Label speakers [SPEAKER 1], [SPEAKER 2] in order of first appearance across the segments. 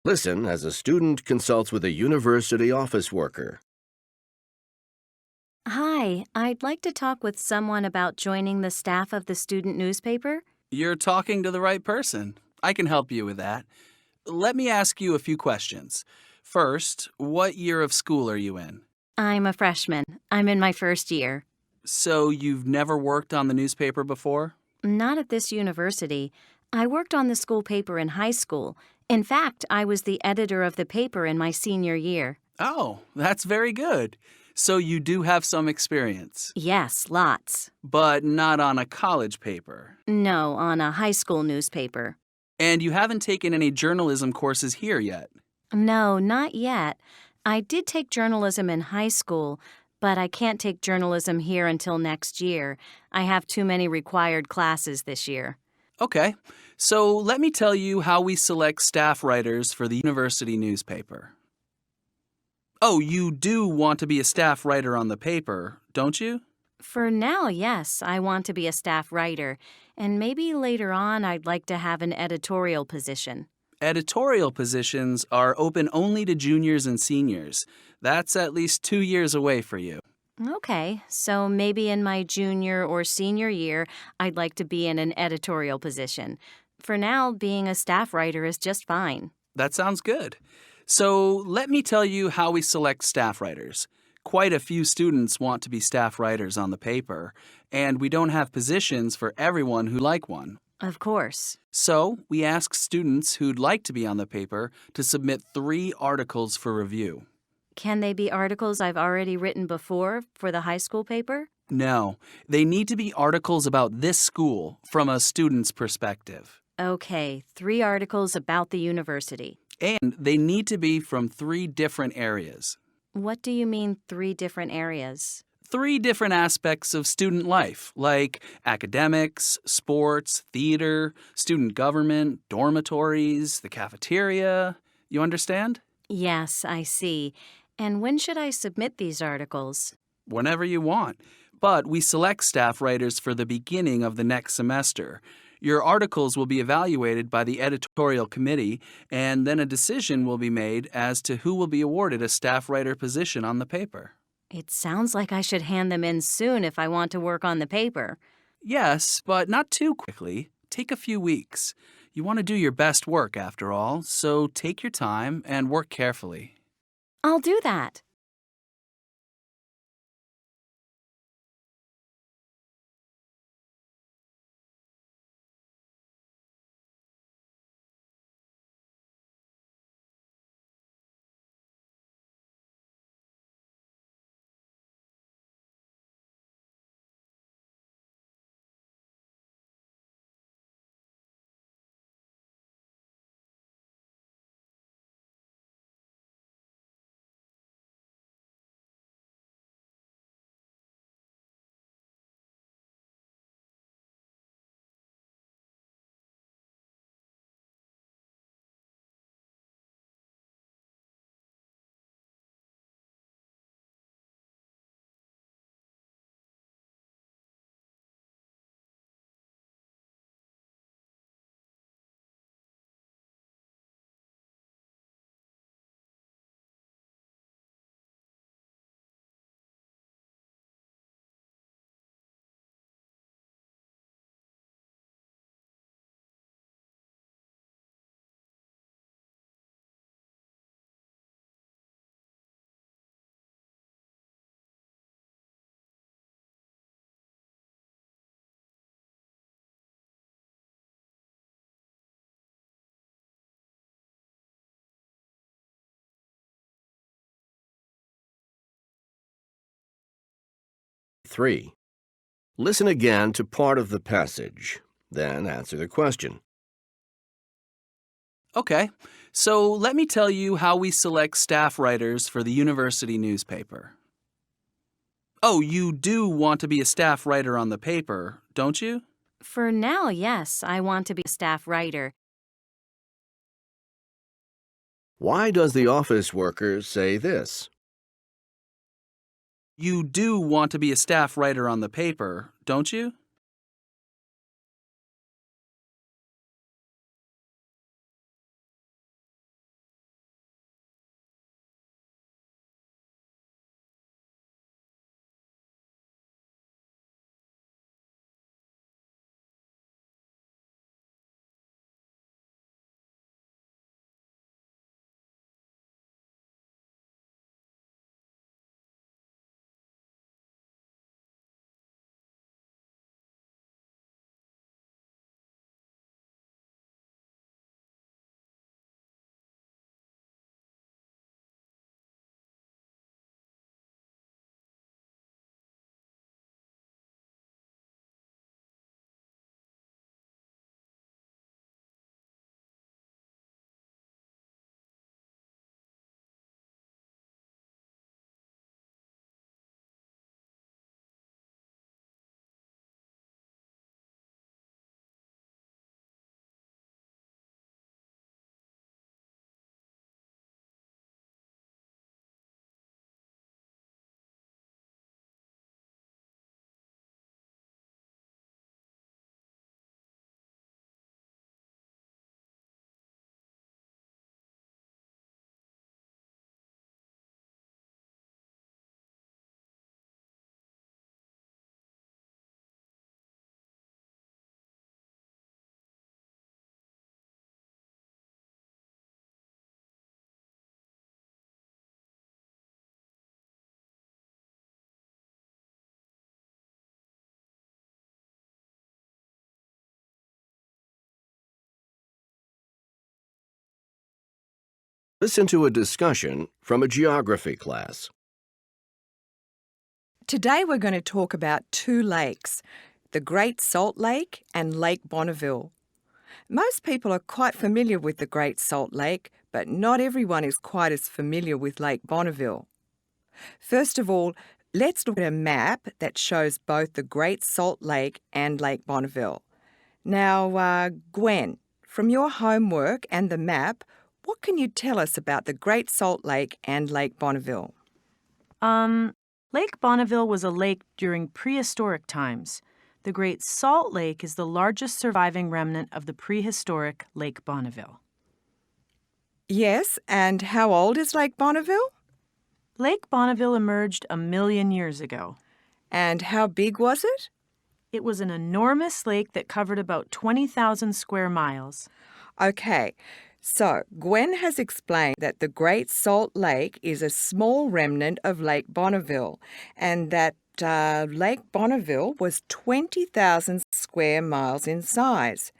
[SPEAKER 1] Listen as a student consults with a university office worker.
[SPEAKER 2] Hi, I'd like to talk with someone about joining the staff of the student newspaper.
[SPEAKER 3] You're talking to the right person. I can help you with that. Let me ask you a few questions. First, what year of school are you in?
[SPEAKER 2] I'm a freshman. I'm in my first year.
[SPEAKER 3] So you've never worked on the newspaper before?
[SPEAKER 2] Not at this university. I worked on the school paper in high school. In fact, I was the editor of the paper in my senior year.
[SPEAKER 3] Oh, that's very good. So you do have some experience.
[SPEAKER 2] Yes, lots.
[SPEAKER 3] But not on a college paper.
[SPEAKER 2] No, on a high school newspaper.
[SPEAKER 3] And you haven't taken any journalism courses here yet.
[SPEAKER 2] No, not yet. I did take journalism in high school, but I can't take journalism here until next year. I have too many required classes this year.
[SPEAKER 3] Okay, so let me tell you how we select staff writers for the university newspaper. Oh, you do want to be a staff writer on the paper, don't you?
[SPEAKER 2] For now, yes, I want to be a staff writer, and maybe later on I'd like to have an editorial position.
[SPEAKER 3] Editorial positions are open only to juniors and seniors. That's at least 2 years away for you.
[SPEAKER 2] Okay, so maybe in my junior or senior year, I'd like to be in an editorial position. For now, being a staff writer is just fine.
[SPEAKER 3] That sounds good. So let me tell you how we select staff writers. Quite a few students want to be staff writers on the paper, and we don't have positions for everyone who'd like one.
[SPEAKER 2] Of course.
[SPEAKER 3] So we ask students who'd like to be on the paper to submit 3 articles for review.
[SPEAKER 2] Can they be articles I've already written before for the high school paper?
[SPEAKER 3] No, they need to be articles about this school from a student's perspective.
[SPEAKER 2] Okay, 3 articles about the university.
[SPEAKER 3] And they need to be from 3 different areas.
[SPEAKER 2] What do you mean 3 different areas?
[SPEAKER 3] 3 different aspects of student life, like academics, sports, theater, student government, dormitories, the cafeteria. You understand?
[SPEAKER 2] Yes, I see. And when should I submit these articles?
[SPEAKER 3] Whenever you want. But we select staff writers for the beginning of the next semester. Your articles will be evaluated by the editorial committee, and then a decision will be made as to who will be awarded a staff writer position on the paper.
[SPEAKER 2] It sounds like I should hand them in soon if I want to work on the paper.
[SPEAKER 3] Yes, but not too quickly. Take a few weeks. You want to do your best work after all, so take your time and work carefully.
[SPEAKER 2] I'll do that.
[SPEAKER 1] Three. Listen again to part of the passage, then answer the question.
[SPEAKER 3] Okay, so let me tell you how we select staff writers for the university newspaper. Oh, you do want to be a staff writer on the paper, don't you?
[SPEAKER 2] For now, yes, I want to be a staff writer.
[SPEAKER 1] Why does the office worker say this?
[SPEAKER 3] You do want to be a staff writer on the paper, don't you?
[SPEAKER 1] Listen to a discussion from a geography class.
[SPEAKER 4] Today we're going to talk about two lakes, the Great Salt Lake and Lake Bonneville. Most people are quite familiar with the Great Salt Lake, but not everyone is quite as familiar with Lake Bonneville. First of all, let's look at a map that shows both the Great Salt Lake and Lake Bonneville. Now, Gwen, from your homework and the map, what can you tell us about the Great Salt Lake and Lake Bonneville?
[SPEAKER 5] Lake Bonneville was a lake during prehistoric times. The Great Salt Lake is the largest surviving remnant of the prehistoric Lake Bonneville.
[SPEAKER 4] Yes, and how old is Lake Bonneville?
[SPEAKER 5] Lake Bonneville emerged 1 million years ago.
[SPEAKER 4] And how big was it?
[SPEAKER 5] It was an enormous lake that covered about 20,000 square miles.
[SPEAKER 4] Okay, so Gwen has explained that the Great Salt Lake is a small remnant of Lake Bonneville and that Lake Bonneville was 20,000 square miles in size.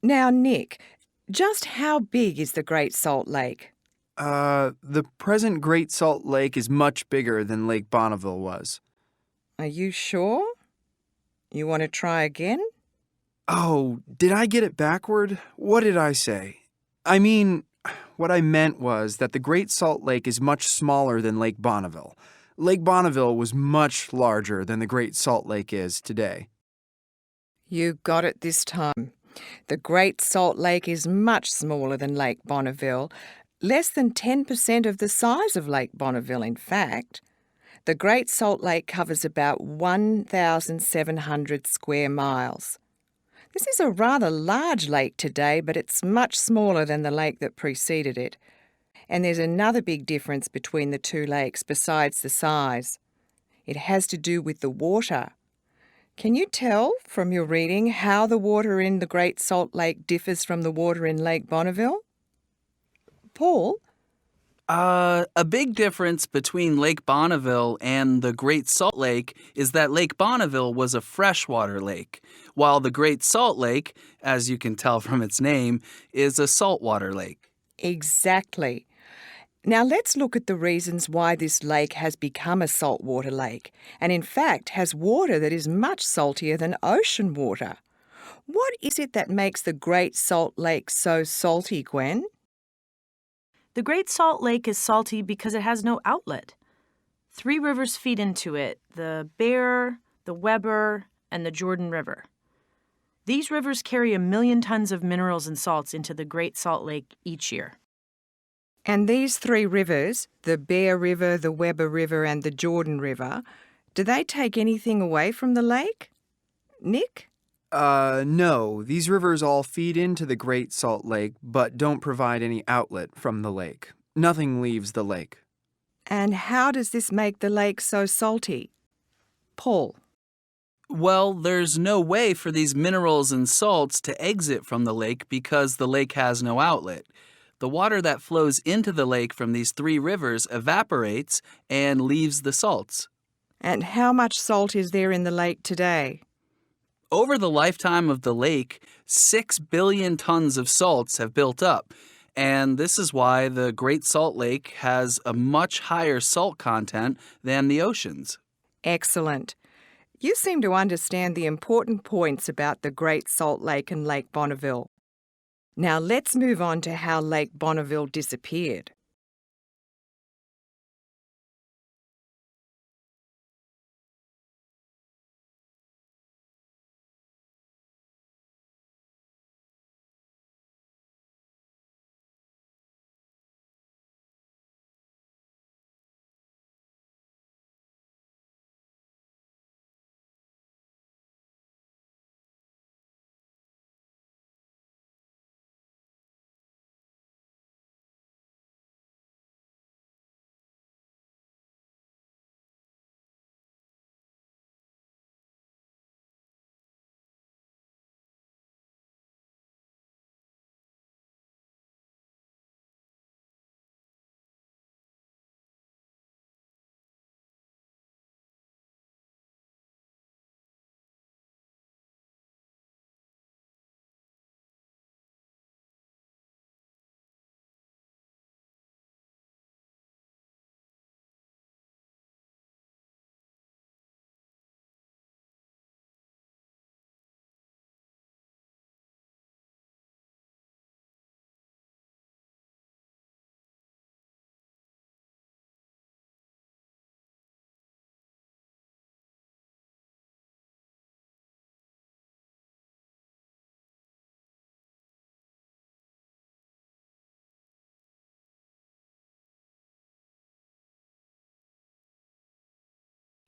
[SPEAKER 4] Now, Nick, just how big is the Great Salt Lake?
[SPEAKER 6] The present Great Salt Lake is much bigger than Lake Bonneville was.
[SPEAKER 4] Are you sure? You want to try again?
[SPEAKER 6] Oh, did I get it backward? What did I say? I mean, what I meant was that the Great Salt Lake is much smaller than Lake Bonneville. Lake Bonneville was much larger than the Great Salt Lake is today.
[SPEAKER 4] You got it this time. The Great Salt Lake is much smaller than Lake Bonneville, less than 10% of the size of Lake Bonneville, in fact. The Great Salt Lake covers about 1,700 square miles. This is a rather large lake today, but it's much smaller than the lake that preceded it. And there's another big difference between the two lakes besides the size. It has to do with the water. Can you tell from your reading how the water in the Great Salt Lake differs from the water in Lake Bonneville? Paul?
[SPEAKER 3] A big difference between Lake Bonneville and the Great Salt Lake is that Lake Bonneville was a freshwater lake, while the Great Salt Lake, as you can tell from its name, is a saltwater lake.
[SPEAKER 4] Exactly. Now let's look at the reasons why this lake has become a saltwater lake, and in fact has water that is much saltier than ocean water. What is it that makes the Great Salt Lake so salty, Gwen?
[SPEAKER 5] The Great Salt Lake is salty because it has no outlet. 3 rivers feed into it, the Bear, the Weber, and the Jordan River. These rivers carry 1 million tons of minerals and salts into the Great Salt Lake each year.
[SPEAKER 4] And these 3 rivers, the Bear River, the Weber River and the Jordan River, do they take anything away from the lake? Nick?
[SPEAKER 6] No, these rivers all feed into the Great Salt Lake, but don't provide any outlet from the lake. Nothing leaves the lake.
[SPEAKER 4] And how does this make the lake so salty? Paul?
[SPEAKER 3] Well, there's no way for these minerals and salts to exit from the lake because the lake has no outlet. The water that flows into the lake from these 3 rivers evaporates and leaves the salts.
[SPEAKER 4] And how much salt is there in the lake today?
[SPEAKER 3] Over the lifetime of the lake, 6 billion tons of salts have built up, and this is why the Great Salt Lake has a much higher salt content than the oceans.
[SPEAKER 4] Excellent. You seem to understand the important points about the Great Salt Lake and Lake Bonneville. Now let's move on to how Lake Bonneville disappeared.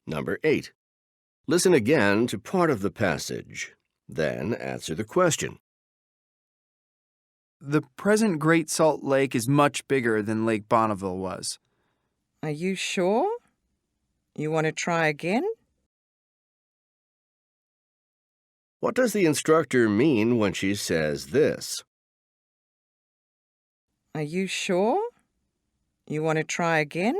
[SPEAKER 1] Number 8. Listen again to part of the passage. Then answer the question.
[SPEAKER 6] The present Great Salt Lake is much bigger than Lake Bonneville was.
[SPEAKER 4] Are you sure? You want to try again?
[SPEAKER 1] What does the instructor mean when she says this?
[SPEAKER 4] Are you sure? You want to try again?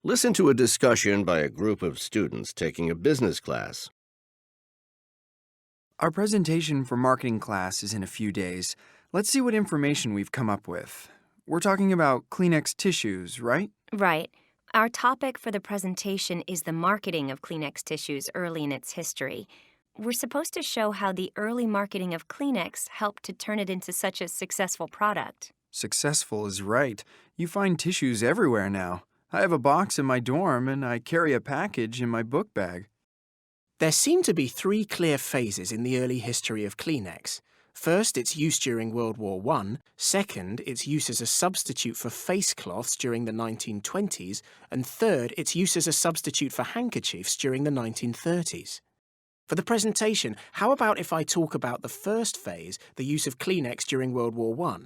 [SPEAKER 1] Listen to a discussion by a group of students taking a business class.
[SPEAKER 6] Our presentation for marketing class is in a few days. Let's see what information we've come up with. We're talking about Kleenex tissues, right?
[SPEAKER 2] Right. Our topic for the presentation is the marketing of Kleenex tissues early in its history. We're supposed to show how the early marketing of Kleenex helped to turn it into such a successful product.
[SPEAKER 6] Successful is right. You find tissues everywhere now. I have a box in my dorm and I carry a package in my book bag.
[SPEAKER 7] There seem to be 3 clear phases in the early history of Kleenex. First, its use during World War I. Second, its use as a substitute for face cloths during the 1920s. And third, its use as a substitute for handkerchiefs during the 1930s. For the presentation, how about if I talk about the first phase, the use of Kleenex during World War I?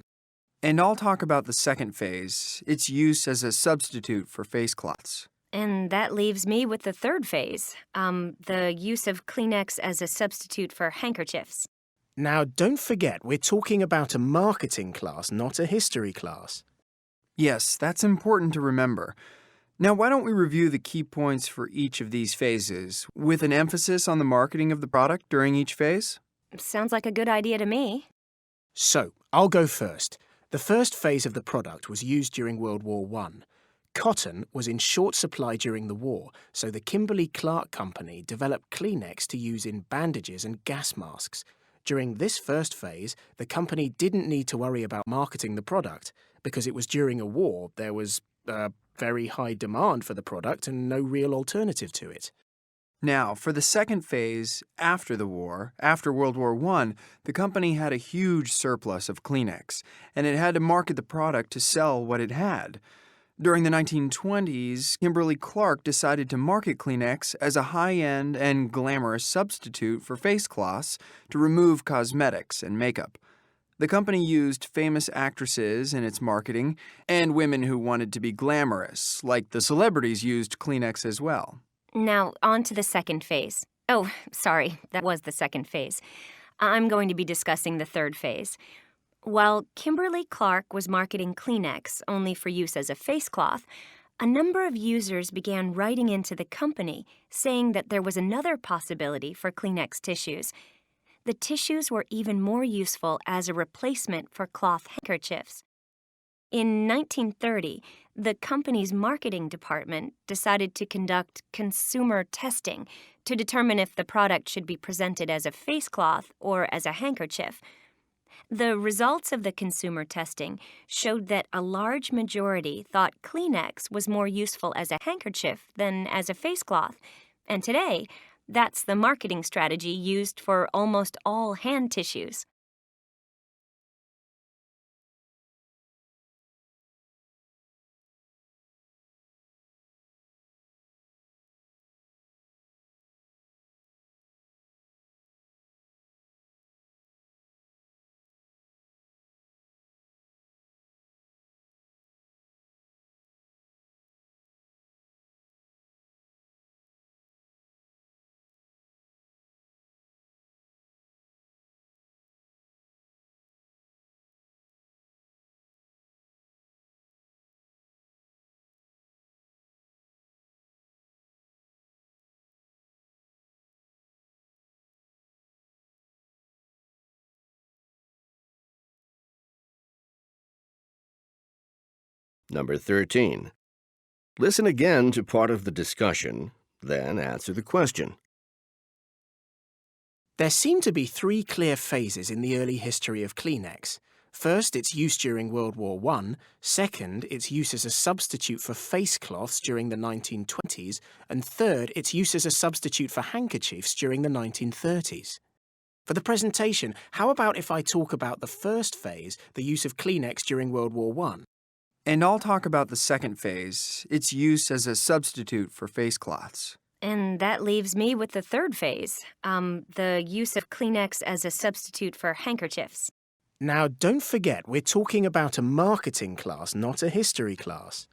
[SPEAKER 6] And I'll talk about the second phase, its use as a substitute for face cloths.
[SPEAKER 2] And that leaves me with the third phase, the use of Kleenex as a substitute for handkerchiefs.
[SPEAKER 7] Now, don't forget, we're talking about a marketing class, not a history class.
[SPEAKER 6] Yes, that's important to remember. Now, why don't we review the key points for each of these phases, with an emphasis on the marketing of the product during each phase?
[SPEAKER 2] Sounds like a good idea to me.
[SPEAKER 7] So, I'll go first. The first phase of the product was used during World War I. Cotton was in short supply during the war, so the Kimberly-Clark Company developed Kleenex to use in bandages and gas masks. During this first phase, the company didn't need to worry about marketing the product. Because it was during a war, there was very high demand for the product and no real alternative to it.
[SPEAKER 6] Now, for the second phase, after the war, after World War I, the company had a huge surplus of Kleenex, and it had to market the product to sell what it had. During the 1920s, Kimberly-Clark decided to market Kleenex as a high-end and glamorous substitute for face cloths to remove cosmetics and makeup. The company used famous actresses in its marketing and women who wanted to be glamorous, like the celebrities used Kleenex as well.
[SPEAKER 2] Now, on to the second phase. Oh, sorry, that was the second phase. I'm going to be discussing the third phase. While Kimberly-Clark was marketing Kleenex only for use as a face cloth, a number of users began writing into the company saying that there was another possibility for Kleenex tissues. The tissues were even more useful as a replacement for cloth handkerchiefs. In 1930, the company's marketing department decided to conduct consumer testing to determine if the product should be presented as a face cloth or as a handkerchief. The results of the consumer testing showed that a large majority thought Kleenex was more useful as a handkerchief than as a face cloth, and today, that's the marketing strategy used for almost all hand tissues.
[SPEAKER 1] Number 13. Listen again to part of the discussion, then answer the question.
[SPEAKER 7] There seem to be three clear phases in the early history of Kleenex. First, its use during World War I. Second, its use as a substitute for face cloths during the 1920s. And third, its use as a substitute for handkerchiefs during the 1930s. For the presentation, how about if I talk about the first phase, the use of Kleenex during World War I?
[SPEAKER 6] And I'll talk about the second phase, its use as a substitute for face cloths.
[SPEAKER 2] And that leaves me with the third phase, the use of Kleenex as a substitute for handkerchiefs.
[SPEAKER 7] Now, don't forget, we're talking about a marketing class, not a history class.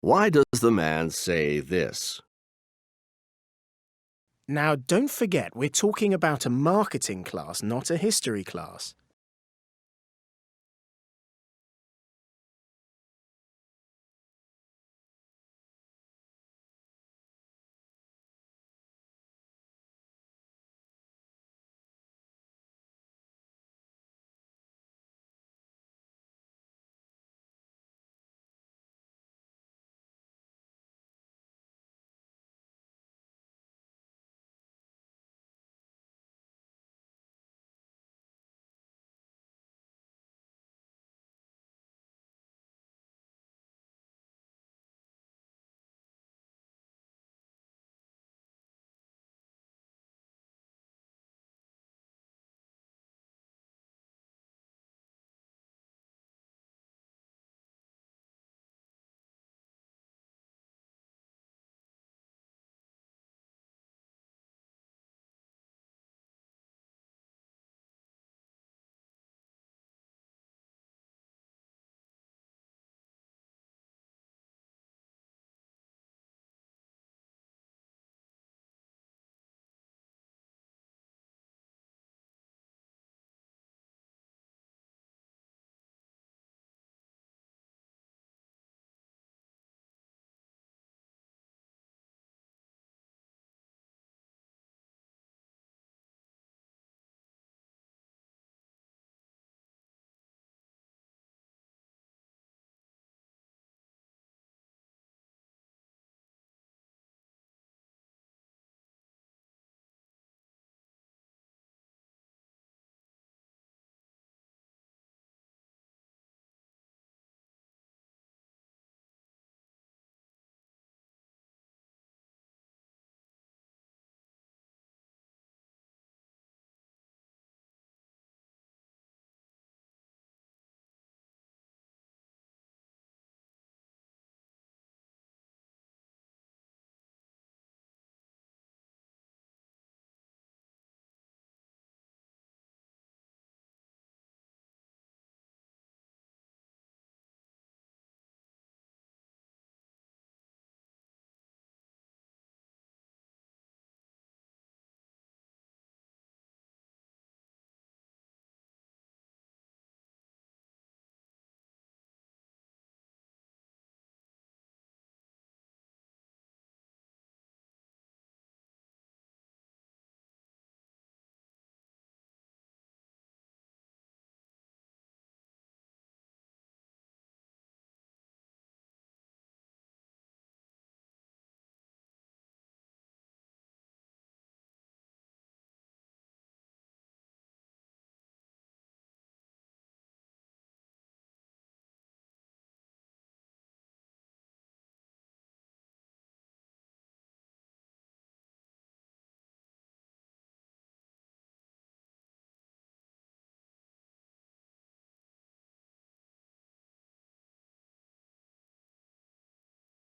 [SPEAKER 1] Why does the man say this?
[SPEAKER 7] Now, don't forget, we're talking about a marketing class, not a history class.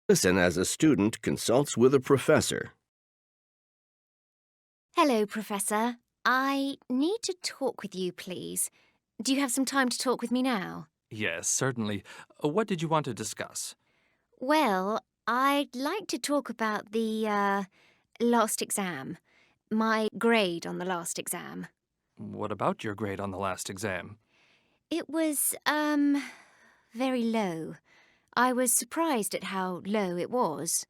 [SPEAKER 1] Listen as a student consults with a professor.
[SPEAKER 2] Hello, Professor. I need to talk with you, please. Do you have some time to talk with me now?
[SPEAKER 8] Yes, certainly. What did you want to discuss?
[SPEAKER 2] Well, I'd like to talk about the last exam. My grade on the last exam.
[SPEAKER 8] What about your grade on the last exam?
[SPEAKER 2] It was, very low. I was surprised at how low it was.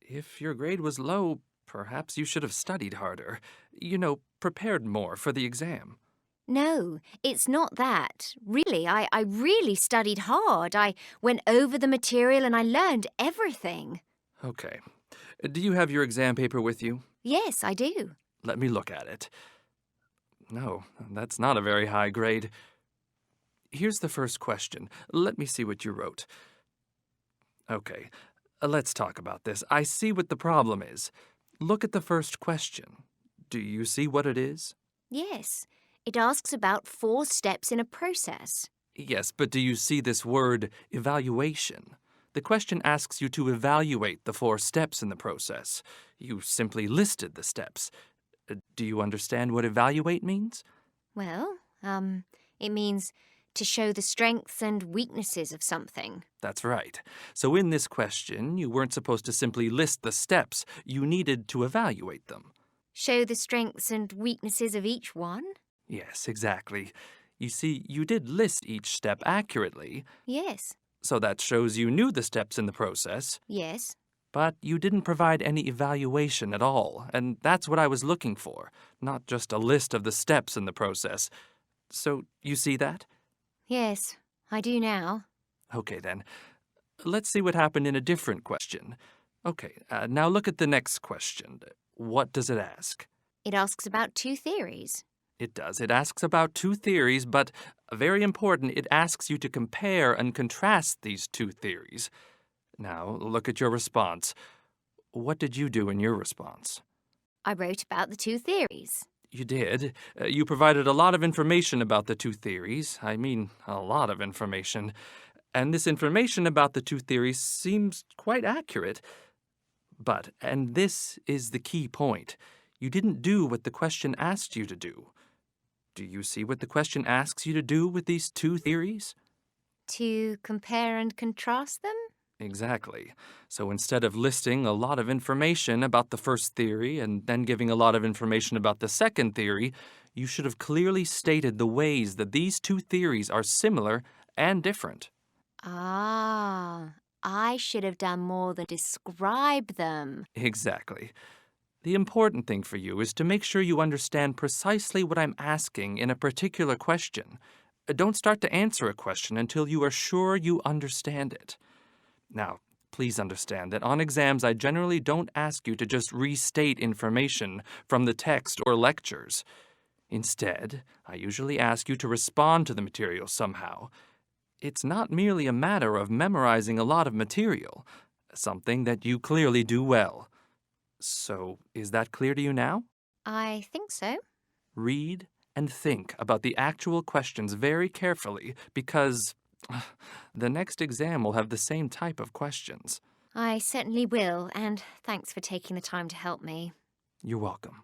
[SPEAKER 8] If your grade was low, perhaps you should have studied harder. Prepared more for the exam.
[SPEAKER 2] No, it's not that. Really, I really studied hard. I went over the material and I learned everything.
[SPEAKER 8] Okay. Do you have your exam paper with you?
[SPEAKER 2] Yes, I do.
[SPEAKER 8] Let me look at it. No, that's not a very high grade. Here's the first question. Let me see what you wrote. Okay, let's talk about this. I see what the problem is. Look at the first question. Do you see what it is?
[SPEAKER 2] Yes, it asks about 4 steps in a process.
[SPEAKER 8] Yes, but do you see this word, evaluation? The question asks you to evaluate the 4 steps in the process. You simply listed the steps. Do you understand what evaluate means?
[SPEAKER 2] Well, it means to show the strengths and weaknesses of something.
[SPEAKER 8] That's right. So in this question, you weren't supposed to simply list the steps. You needed to evaluate them.
[SPEAKER 2] Show the strengths and weaknesses of each one?
[SPEAKER 8] Yes, exactly. You see, you did list each step accurately,
[SPEAKER 2] Yes,
[SPEAKER 8] so that shows you knew the steps in the process,
[SPEAKER 2] yes.
[SPEAKER 8] but you didn't provide any evaluation at all, and that's what I was looking for, not just a list of the steps in the process. So, you see that?
[SPEAKER 2] Yes, I do now.
[SPEAKER 8] Okay, then. Let's see what happened in a different question. Okay, now look at the next question. What does it ask?
[SPEAKER 2] It asks about 2 theories.
[SPEAKER 8] It does. It asks about 2 theories, but very important, it asks you to compare and contrast these 2 theories. Now, look at your response. What did you do in your response?
[SPEAKER 2] I wrote about the 2 theories.
[SPEAKER 8] You did. You provided a lot of information about the 2 theories. I mean, a lot of information. And this information about the 2 theories seems quite accurate. But, and this is the key point, you didn't do what the question asked you to do. Do you see what the question asks you to do with these 2 theories?
[SPEAKER 2] To compare and contrast them?
[SPEAKER 8] Exactly. So instead of listing a lot of information about the first theory and then giving a lot of information about the second theory, you should have clearly stated the ways that these 2 theories are similar and different.
[SPEAKER 2] Ah, I should have done more than describe them.
[SPEAKER 8] Exactly. The important thing for you is to make sure you understand precisely what I'm asking in a particular question. Don't start to answer a question until you are sure you understand it. Now, please understand that on exams I generally don't ask you to just restate information from the text or lectures. Instead, I usually ask you to respond to the material somehow. It's not merely a matter of memorizing a lot of material, something that you clearly do well. So, is that clear to you now?
[SPEAKER 2] I think so.
[SPEAKER 8] Read and think about the actual questions very carefully because the next exam will have the same type of questions.
[SPEAKER 2] I certainly will, and thanks for taking the time to help me.
[SPEAKER 8] You're welcome.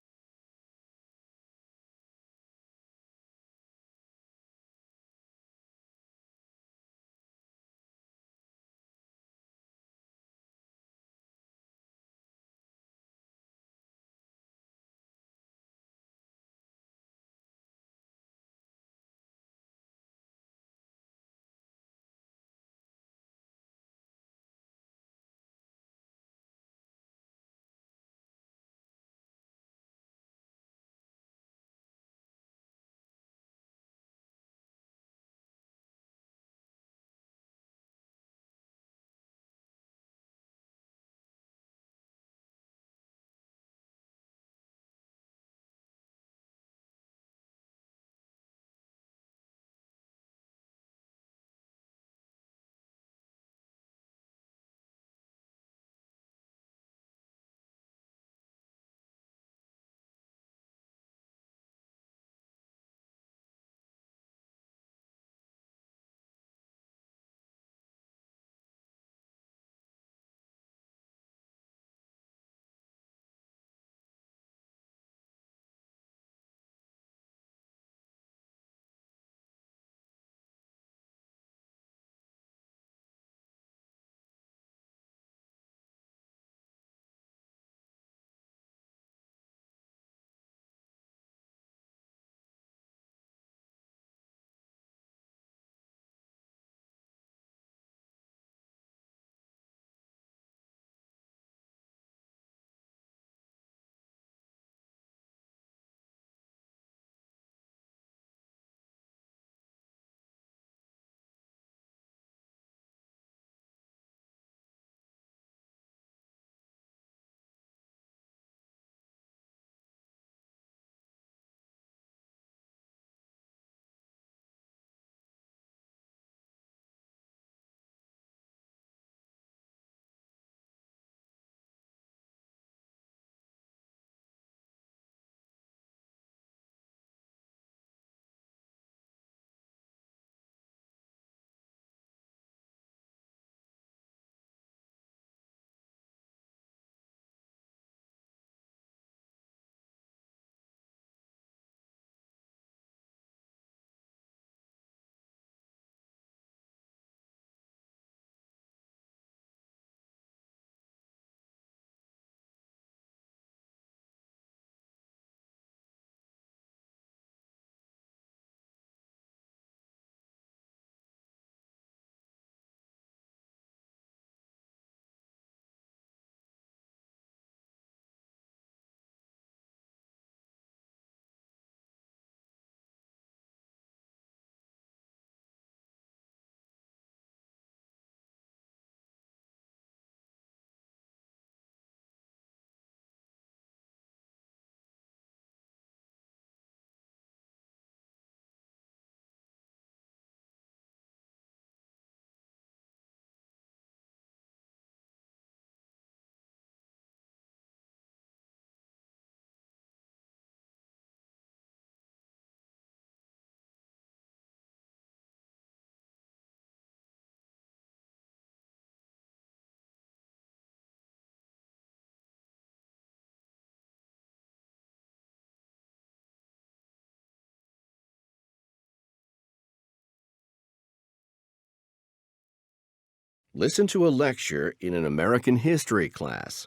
[SPEAKER 1] Listen to a lecture in an American history class.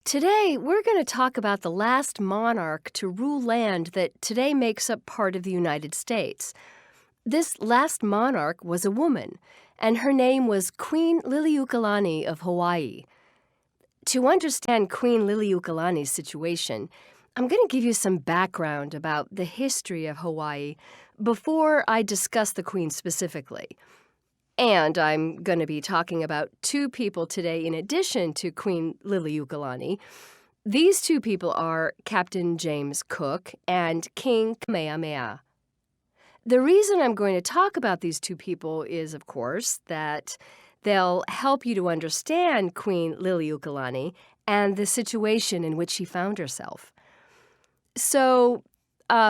[SPEAKER 9] Today, we're going to talk about the last monarch to rule land that today makes up part of the United States. This last monarch was a woman, and her name was Queen Liliuokalani of Hawaii. To understand Queen Liliuokalani's situation, I'm going to give you some background about the history of Hawaii before I discuss the Queen specifically. And I'm going to be talking about two people today in addition to Queen Liliuokalani. These two people are Captain James Cook and King Kamehameha. The reason I'm going to talk about these two people is, of course, that they'll help you to understand Queen Liliuokalani and the situation in which she found herself. So,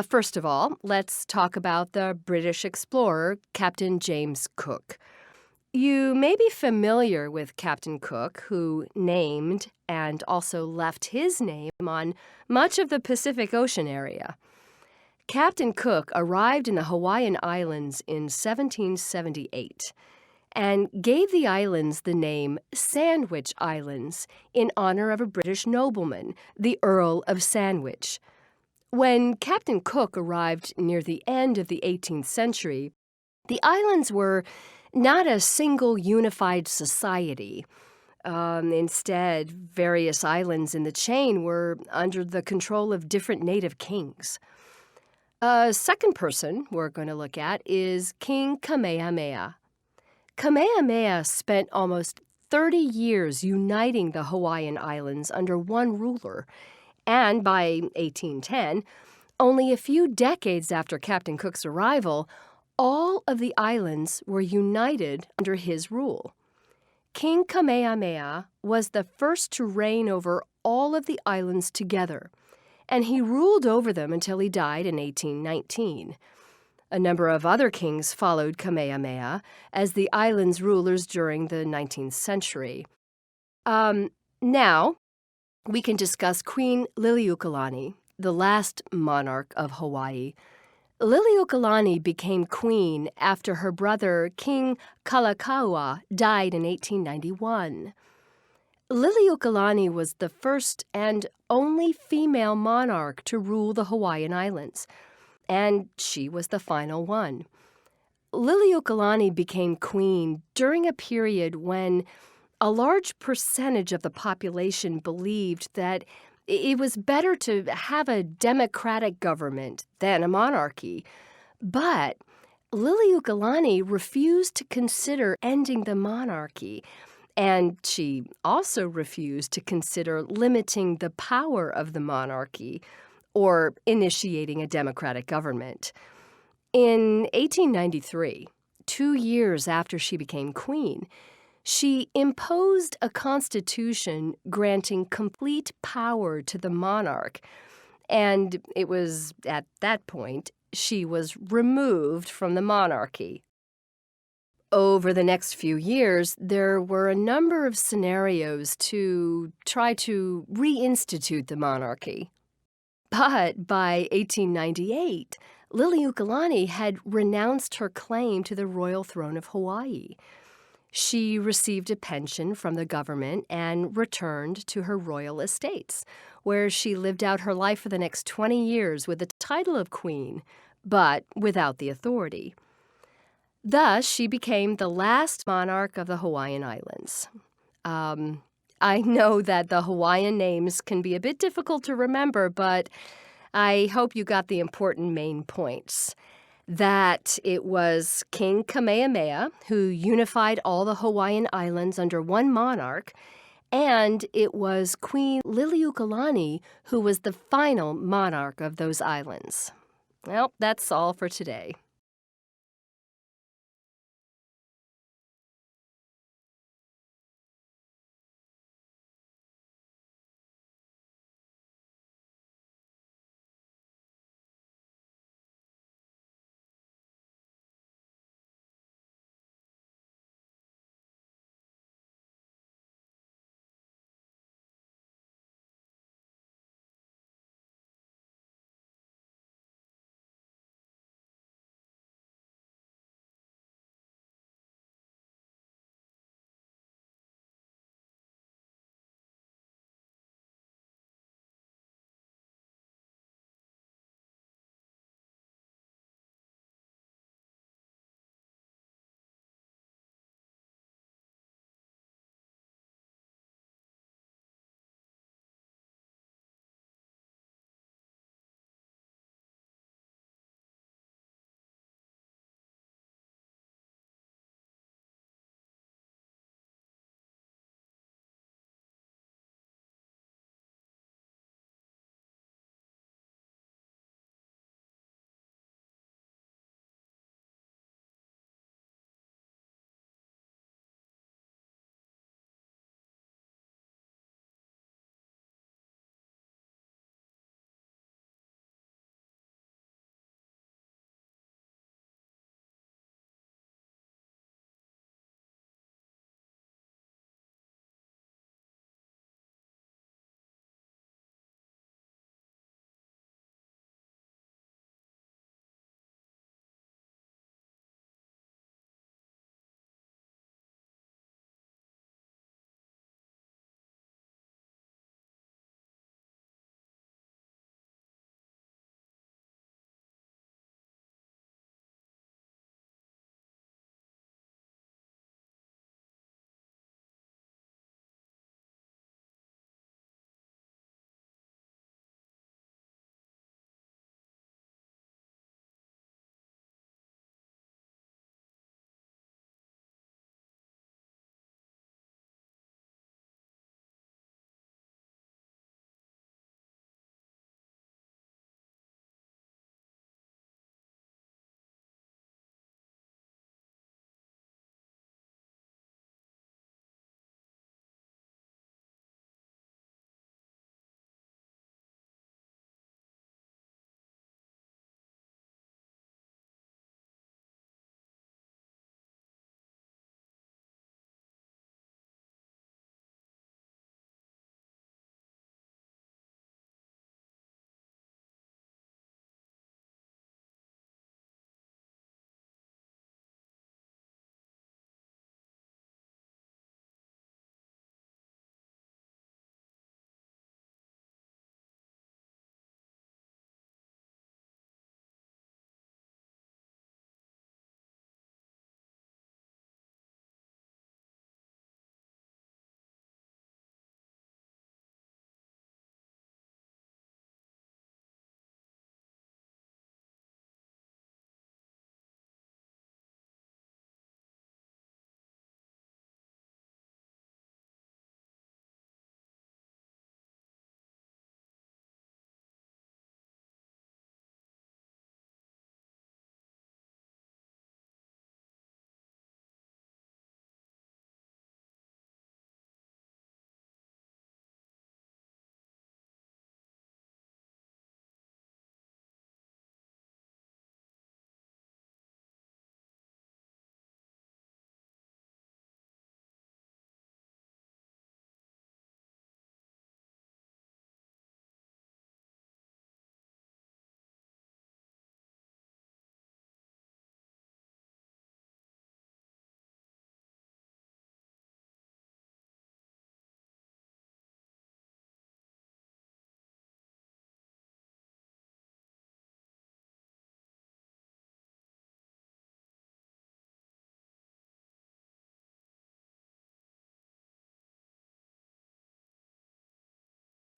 [SPEAKER 9] first of all, let's talk about the British explorer, Captain James Cook. You may be familiar with Captain Cook, who named and also left his name on much of the Pacific Ocean area. Captain Cook arrived in the Hawaiian Islands in 1778 and gave the islands the name Sandwich Islands in honor of a British nobleman, the Earl of Sandwich. When Captain Cook arrived near the end of the 18th century, the islands were not a single unified society. Instead, various islands in the chain were under the control of different native kings. A second person we're going to look at is King Kamehameha. Kamehameha spent almost 30 years uniting the Hawaiian Islands under one ruler, and by 1810, only a few decades after Captain Cook's arrival, all of the islands were united under his rule. King Kamehameha was the first to reign over all of the islands together, and he ruled over them until he died in 1819. A number of other kings followed Kamehameha as the islands' rulers during the 19th century. Now, we can discuss Queen Liliuokalani, the last monarch of Hawaii. Liliuokalani became queen after her brother, King Kalakaua, died in 1891. Liliuokalani was the first and only female monarch to rule the Hawaiian Islands, and she was the final one. Liliuokalani became queen during a period when a large percentage of the population believed that it was better to have a democratic government than a monarchy. But Liliuokalani refused to consider ending the monarchy, and she also refused to consider limiting the power of the monarchy or initiating a democratic government. In 1893, 2 years after she became queen, she imposed a constitution granting complete power to the monarch, and it was at that point she was removed from the monarchy. Over the next few years, there were a number of scenarios to try to reinstitute the monarchy. But by 1898, Liliuokalani had renounced her claim to the royal throne of Hawaii. She received a pension from the government and returned to her royal estates, where she lived out her life for the next 20 years with the title of queen, but without the authority. Thus, she became the last monarch of the Hawaiian Islands. I know that the Hawaiian names can be a bit difficult to remember, but I hope you got the important main points. That it was King Kamehameha who unified all the Hawaiian Islands under one monarch, and it was Queen Liliuokalani who was the final monarch of those islands. Well, that's all for today.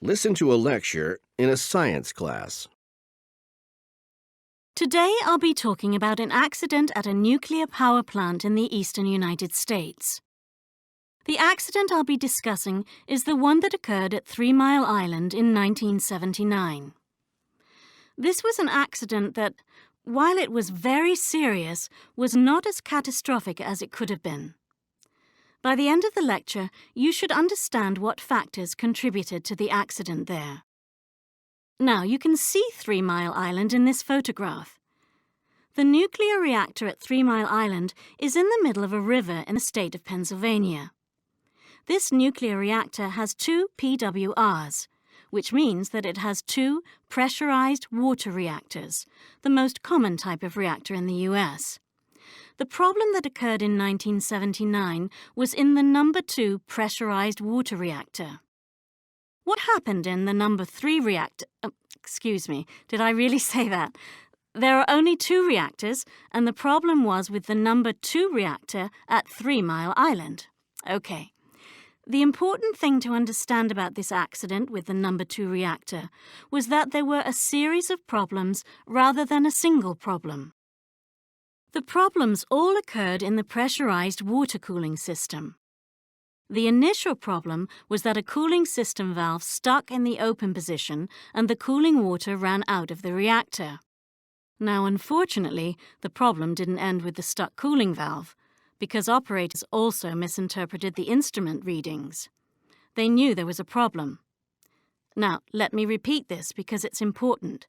[SPEAKER 1] Listen to a lecture in a science class.
[SPEAKER 10] Today I'll be talking about an accident at a nuclear power plant in the eastern United States. The accident I'll be discussing is the one that occurred at 3 Mile Island in 1979. This was an accident that, while it was very serious, was not as catastrophic as it could have been. By the end of the lecture, you should understand what factors contributed to the accident there. Now, you can see 3 Mile Island in this photograph. The nuclear reactor at 3 Mile Island is in the middle of a river in the state of Pennsylvania. This nuclear reactor has 2 PWRs, which means that it has 2 pressurized water reactors, the most common type of reactor in the US. The problem that occurred in 1979 was in the number 2 pressurized water reactor. What happened in the number 3 reactor? Excuse me, did I really say that? There are only 2 reactors, and the problem was with the number 2 reactor at 3 Mile Island. Okay. The important thing to understand about this accident with the number 2 reactor was that there were a series of problems rather than a single problem. The problems all occurred in the pressurized water cooling system. The initial problem was that a cooling system valve stuck in the open position and the cooling water ran out of the reactor. Now, unfortunately, the problem didn't end with the stuck cooling valve, because operators also misinterpreted the instrument readings. They knew there was a problem. Now, let me repeat this because it's important.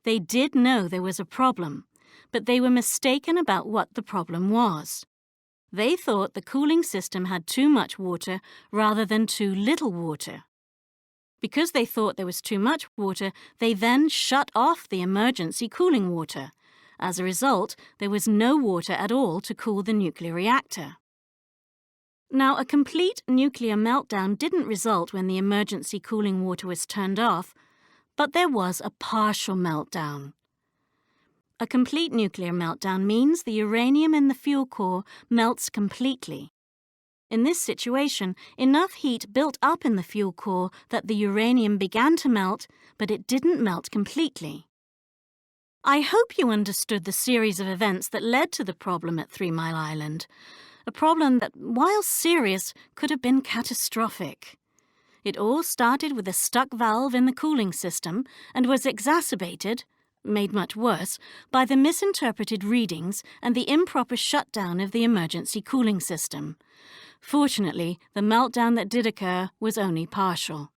[SPEAKER 10] They did know there was a problem, but they were mistaken about what the problem was. They thought the cooling system had too much water rather than too little water. Because they thought there was too much water, they then shut off the emergency cooling water. As a result, there was no water at all to cool the nuclear reactor. Now, a complete nuclear meltdown didn't result when the emergency cooling water was turned off, but there was a partial meltdown. A complete nuclear meltdown means the uranium in the fuel core melts completely. In this situation, enough heat built up in the fuel core that the uranium began to melt, but it didn't melt completely. I hope you understood the series of events that led to the problem at 3 Mile Island, a problem that, while serious, could have been catastrophic. It all started with a stuck valve in the cooling system and was exacerbated, made much worse, by the misinterpreted readings and the improper shutdown of the emergency cooling system. Fortunately, the meltdown that did occur was only partial.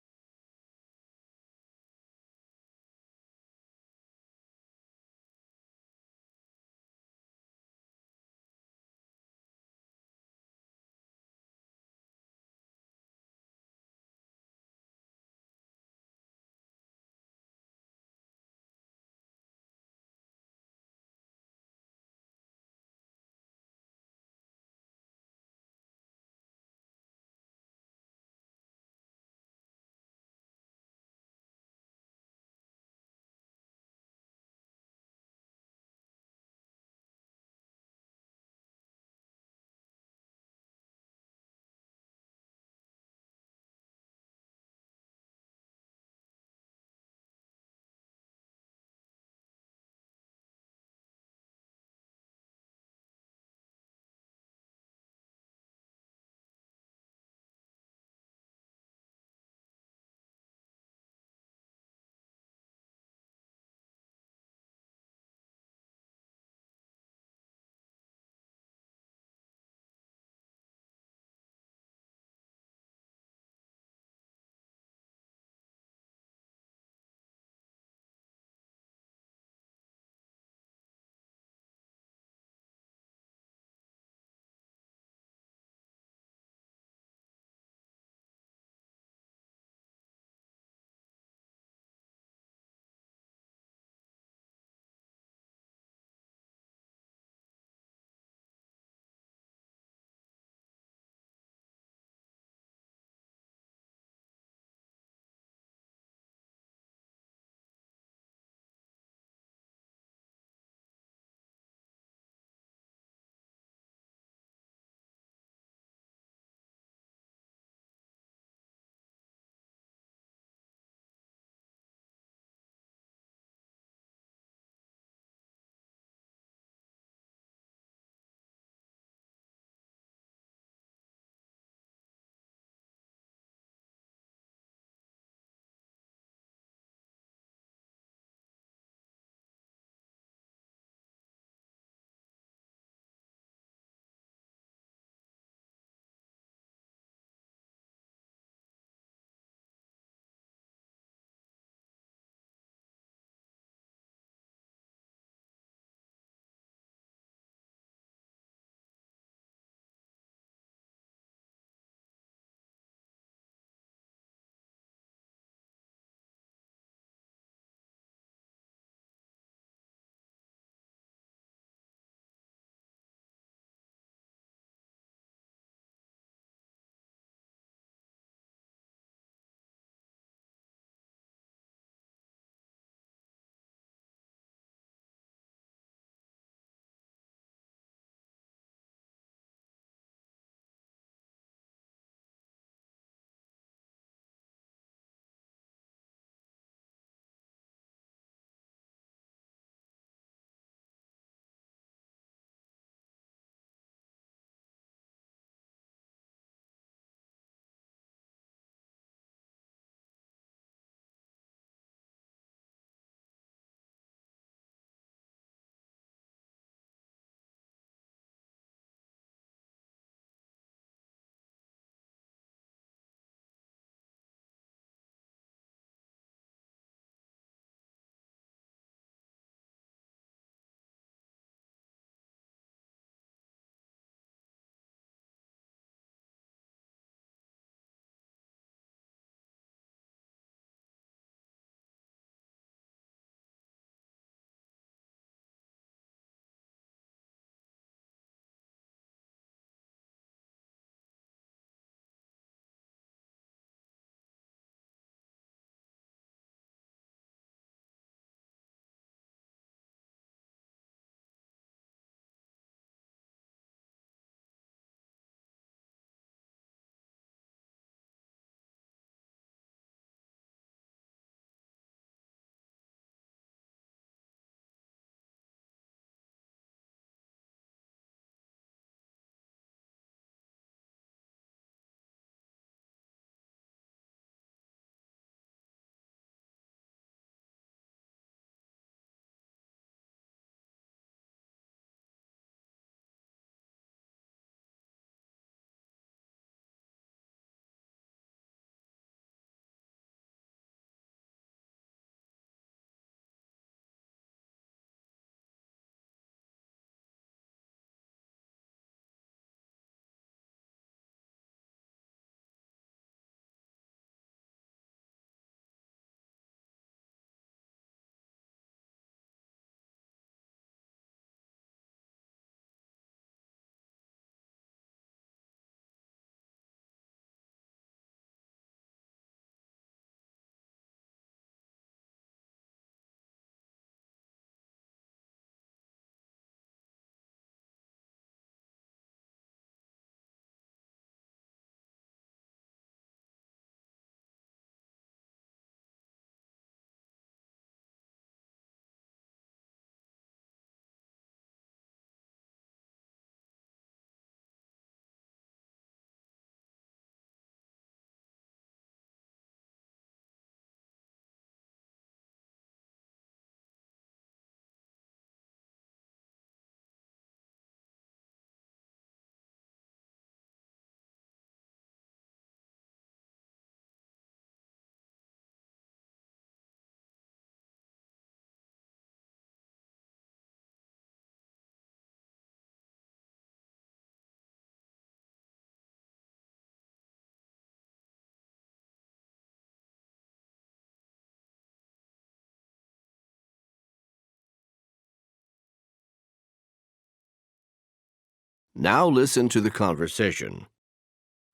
[SPEAKER 1] Now listen to the conversation.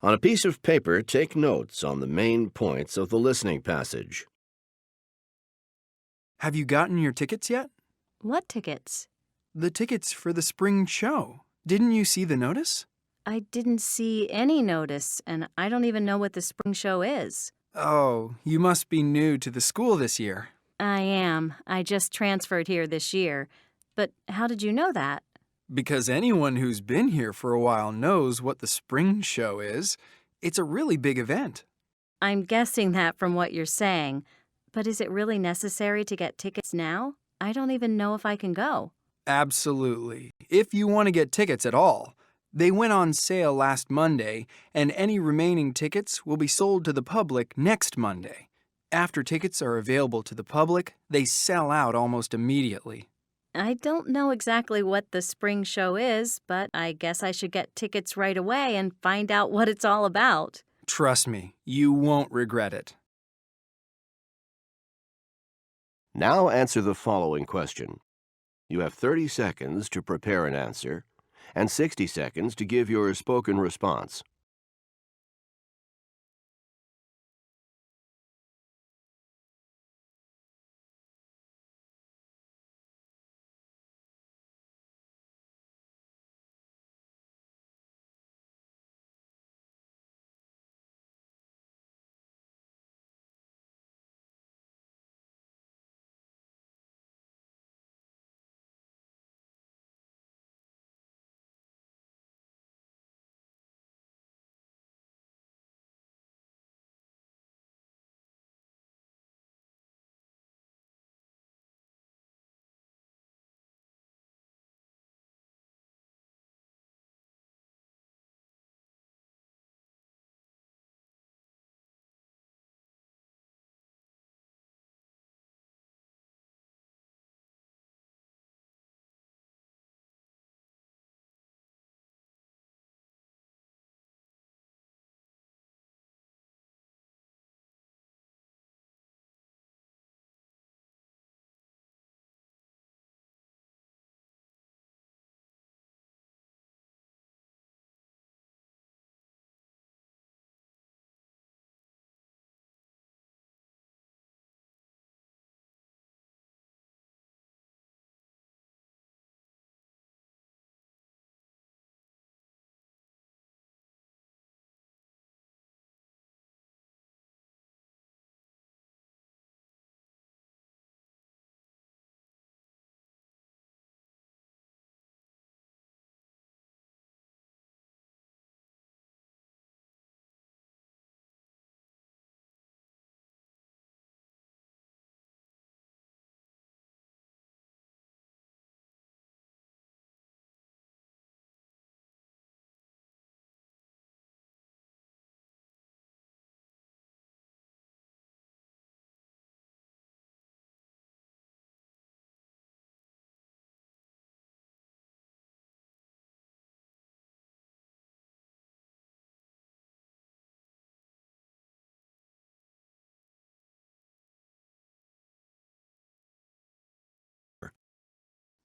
[SPEAKER 1] On a piece of paper, take notes on the main points of the listening passage.
[SPEAKER 6] Have you gotten your tickets yet?
[SPEAKER 2] What tickets?
[SPEAKER 6] The tickets for the spring show. Didn't you see the notice?
[SPEAKER 2] I didn't see any notice, and I don't even know what the spring show is.
[SPEAKER 6] Oh, you must be new to the school this year.
[SPEAKER 2] I am. I just transferred here this year. But how did you know that?
[SPEAKER 6] Because anyone who's been here for a while knows what the spring show is. It's a really big event.
[SPEAKER 2] I'm guessing that from what you're saying. But is it really necessary to get tickets now? I don't even know if I can go.
[SPEAKER 6] Absolutely. If you want to get tickets at all. They went on sale last Monday, and any remaining tickets will be sold to the public next Monday. After tickets are available to the public, they sell out almost immediately.
[SPEAKER 2] I don't know exactly what the spring show is, but I guess I should get tickets right away and find out what it's all about.
[SPEAKER 6] Trust me, you won't regret it.
[SPEAKER 1] Now answer the following question. You have 30 seconds to prepare an answer and 60 seconds to give your spoken response.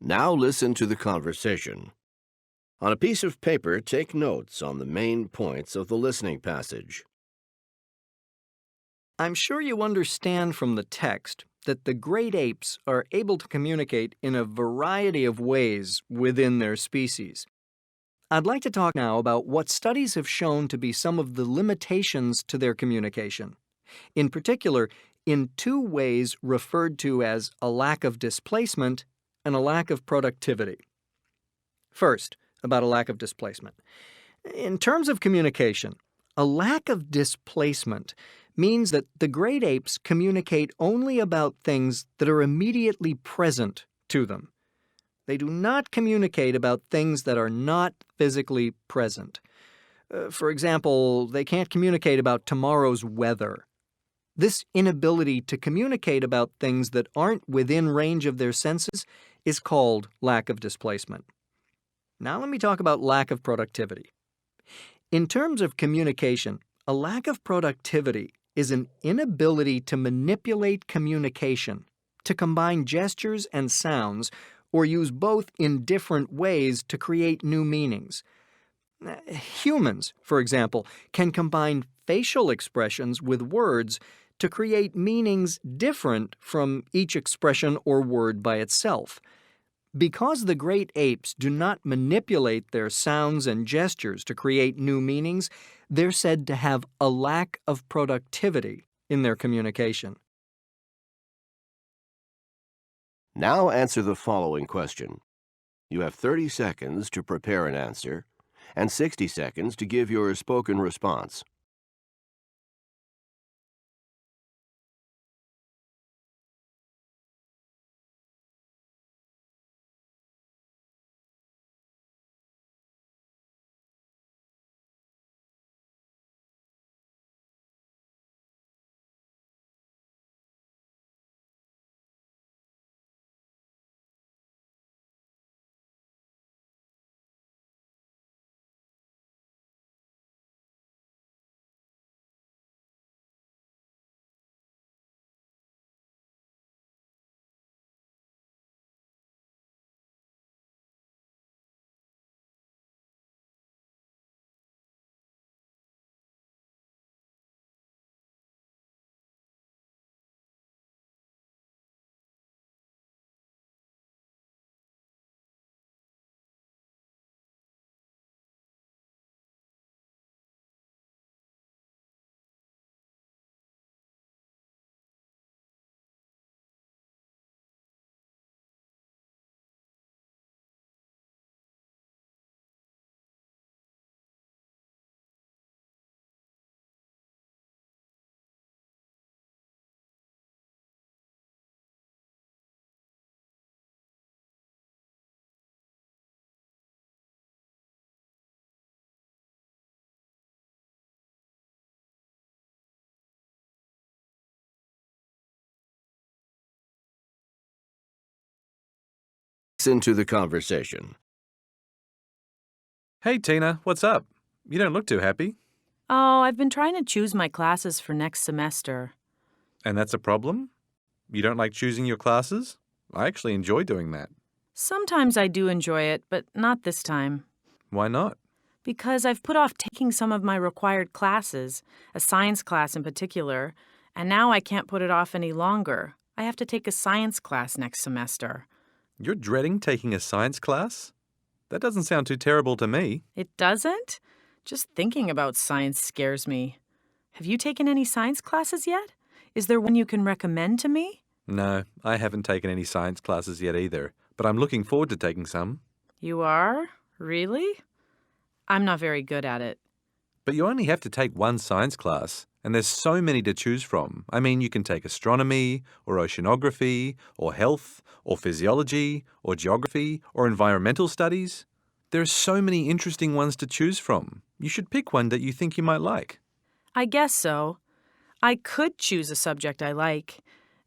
[SPEAKER 1] Now listen to the conversation. On a piece of paper, take notes on the main points of the listening passage.
[SPEAKER 11] I'm sure you understand from the text that the great apes are able to communicate in a variety of ways within their species. I'd like to talk now about what studies have shown to be some of the limitations to their communication. In particular, in two ways referred to as a lack of displacement and a lack of productivity. First, about a lack of displacement. In terms of communication, a lack of displacement means that the great apes communicate only about things that are immediately present to them. They do not communicate about things that are not physically present. For example, they can't communicate about tomorrow's weather. This inability to communicate about things that aren't within range of their senses is called lack of displacement. Now let me talk about lack of productivity. In terms of communication, a lack of productivity is an inability to manipulate communication, to combine gestures and sounds, or use both in different ways to create new meanings. Humans, for example, can combine facial expressions with words to create meanings different from each expression or word by itself. Because the great apes do not manipulate their sounds and gestures to create new meanings, they're said to have a lack of productivity in their communication.
[SPEAKER 1] Now answer the following question. You have 30 seconds to prepare an answer and 60 seconds to give your spoken response. Into the conversation.
[SPEAKER 12] Hey, Tina, what's up? You don't look too happy.
[SPEAKER 5] Oh, I've been trying to choose my classes for next semester.
[SPEAKER 12] And that's a problem? You don't like choosing your classes? I actually enjoy doing that.
[SPEAKER 5] Sometimes I do enjoy it, but not this time.
[SPEAKER 12] Why not?
[SPEAKER 5] Because I've put off taking some of my required classes, a science class in particular, and now I can't put it off any longer. I have to take a science class next semester.
[SPEAKER 12] You're dreading taking a science class? That doesn't sound too terrible to me.
[SPEAKER 5] It doesn't? Just thinking about science scares me. Have you taken any science classes yet? Is there one you can recommend to me?
[SPEAKER 12] No, I haven't taken any science classes yet either, but I'm looking forward to taking some.
[SPEAKER 5] You are? Really? I'm not very good at it.
[SPEAKER 12] But you only have to take one science class, and there's so many to choose from. I mean, you can take astronomy, or oceanography, or health, or physiology, or geography, or environmental studies. There are so many interesting ones to choose from. You should pick one that you think you might like.
[SPEAKER 5] I guess so. I could choose a subject I like.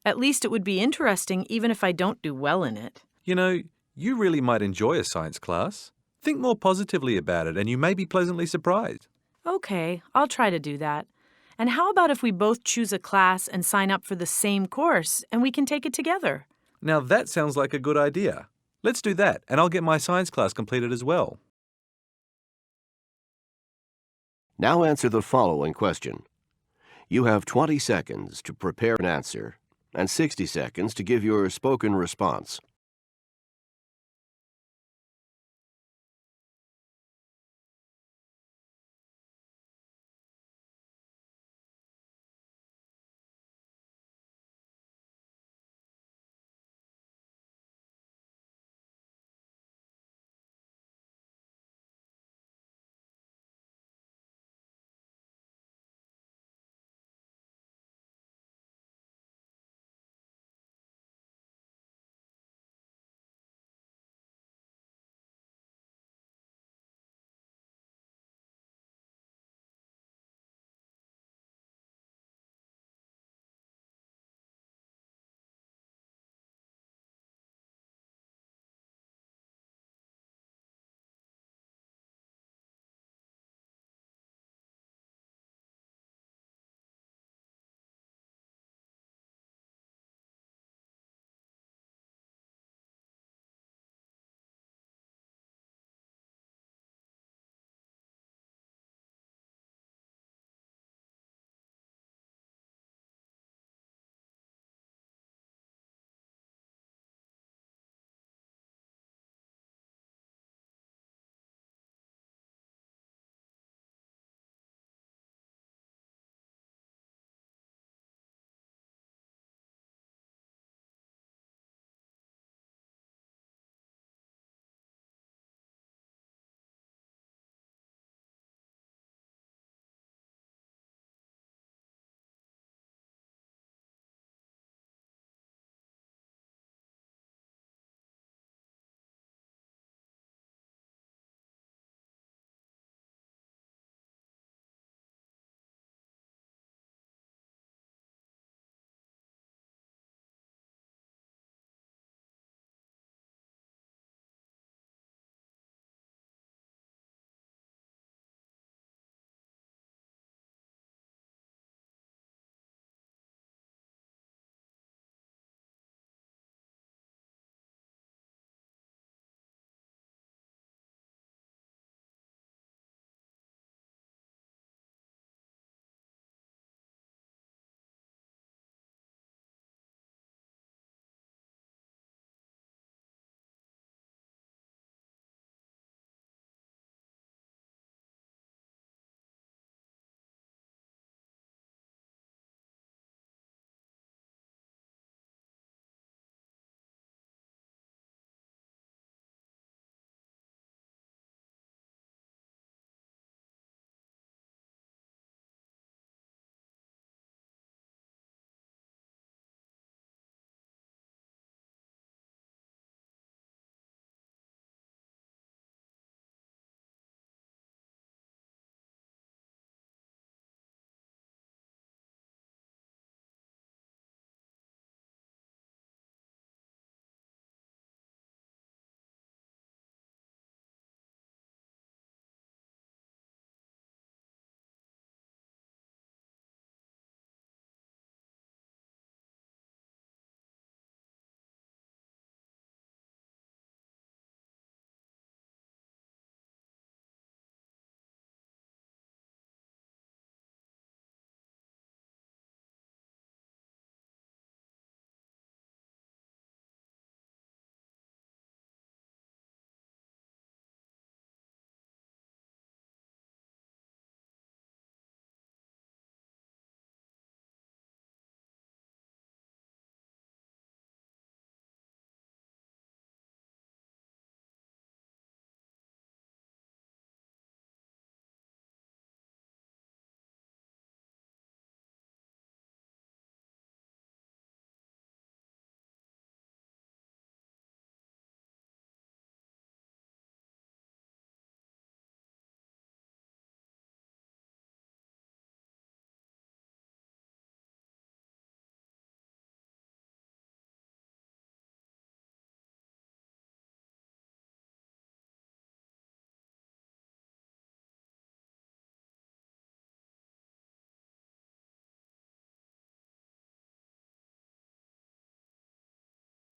[SPEAKER 5] At least it would be interesting even if I don't do well in it.
[SPEAKER 12] You know, you really might enjoy a science class. Think more positively about it and you may be pleasantly surprised.
[SPEAKER 5] Okay, I'll try to do that. And how about if we both choose a class and sign up for the same course and we can take it together?
[SPEAKER 12] Now that sounds like a good idea. Let's do that and I'll get my science class completed as well.
[SPEAKER 1] Now answer the following question. You have 20 seconds to prepare an answer and 60 seconds to give your spoken response.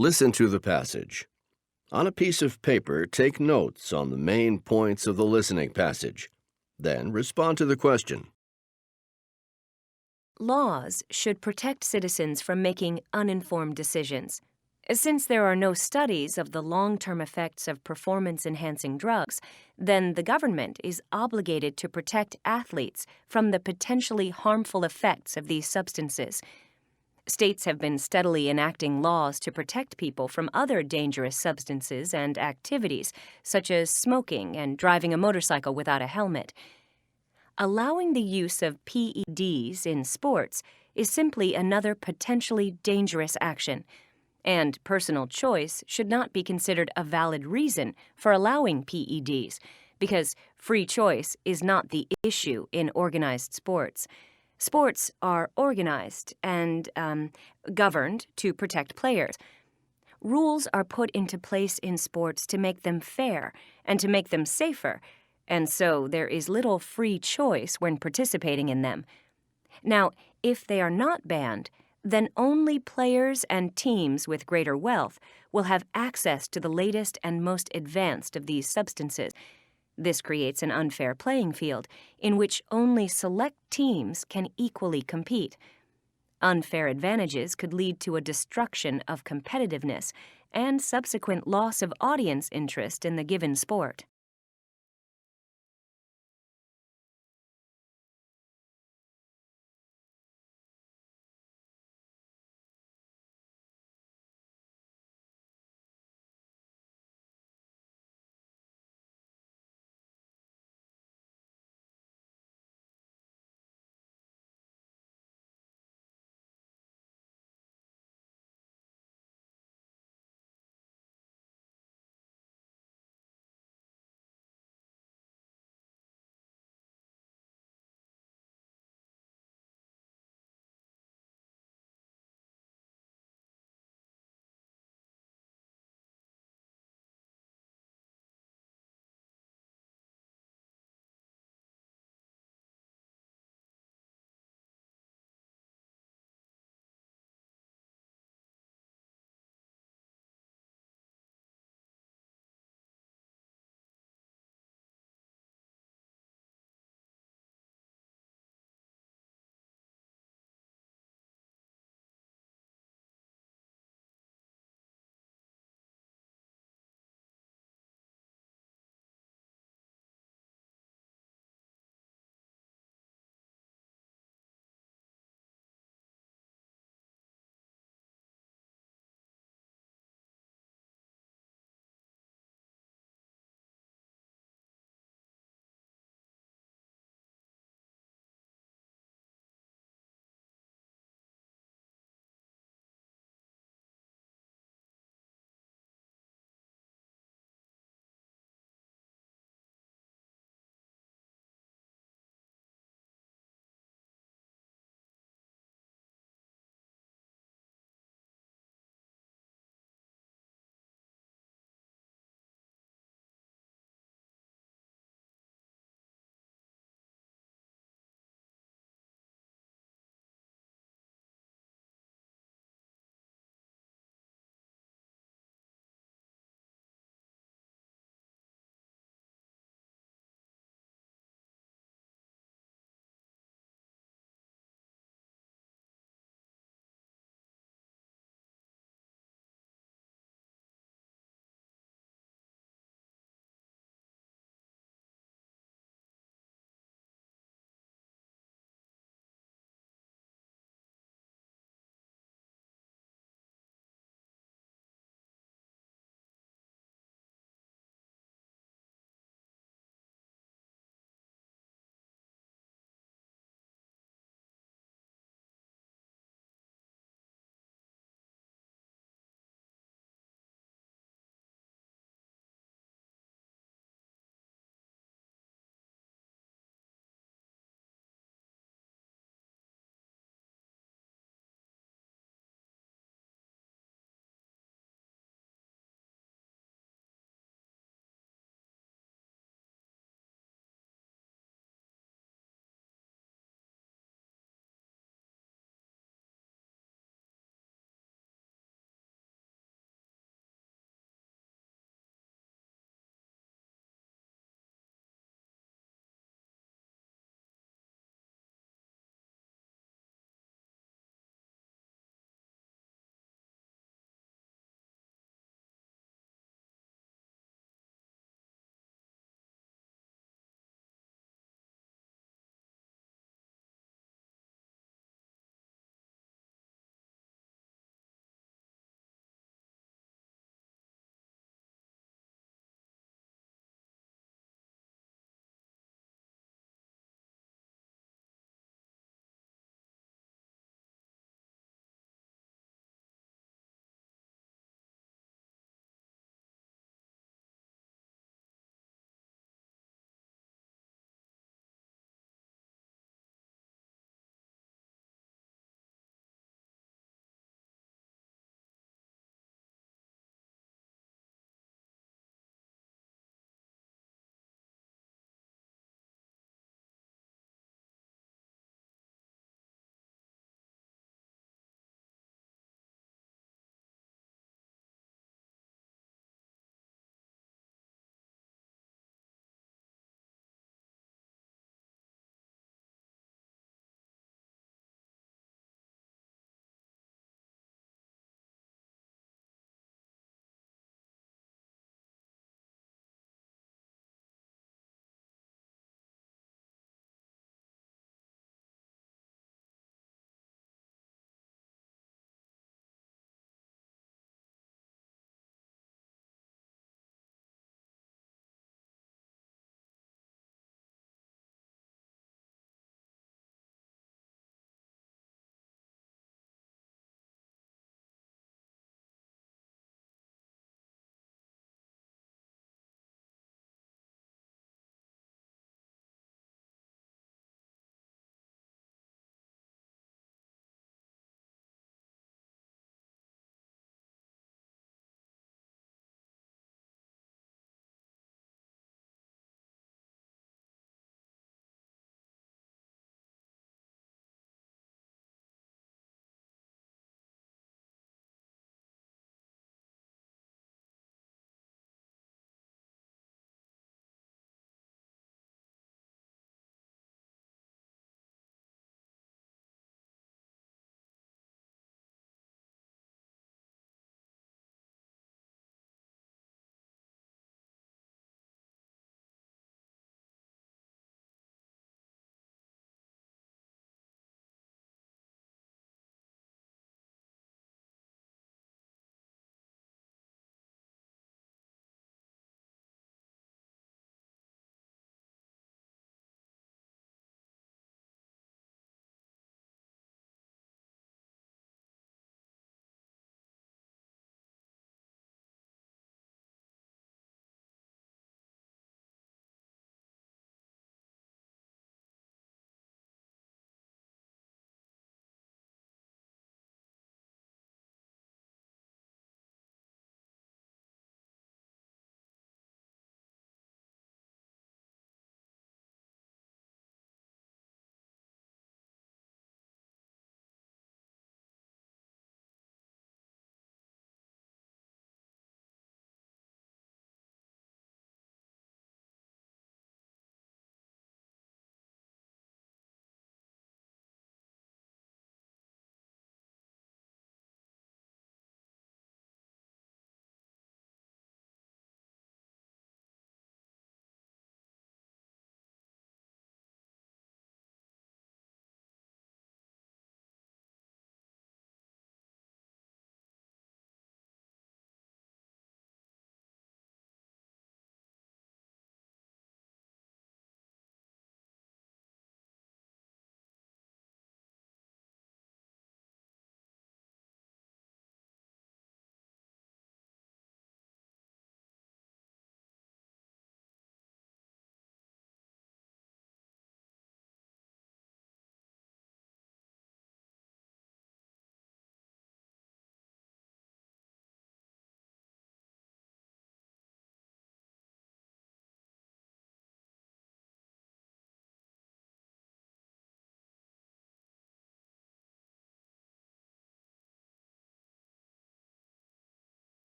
[SPEAKER 1] Listen to the passage. On a piece of paper, take notes on the main points of the listening passage. Then respond to the question.
[SPEAKER 2] Laws should protect citizens from making uninformed decisions. Since there are no studies of the long-term effects of performance-enhancing drugs, then the government is obligated to protect athletes from the potentially harmful effects of these substances. States have been steadily enacting laws to protect people from other dangerous substances and activities, such as smoking and driving a motorcycle without a helmet. Allowing the use of PEDs in sports is simply another potentially dangerous action, and personal choice should not be considered a valid reason for allowing PEDs, because free choice is not the issue in organized sports. Sports are organized and governed to protect players. Rules are put into place in sports to make them fair and to make them safer, and so there is little free choice when participating in them. Now, if they are not banned, then only players and teams with greater wealth will have access to the latest and most advanced of these substances. This creates an unfair playing field in which only select teams can equally compete. Unfair advantages could lead to a destruction of competitiveness and subsequent loss of audience interest in the given sport.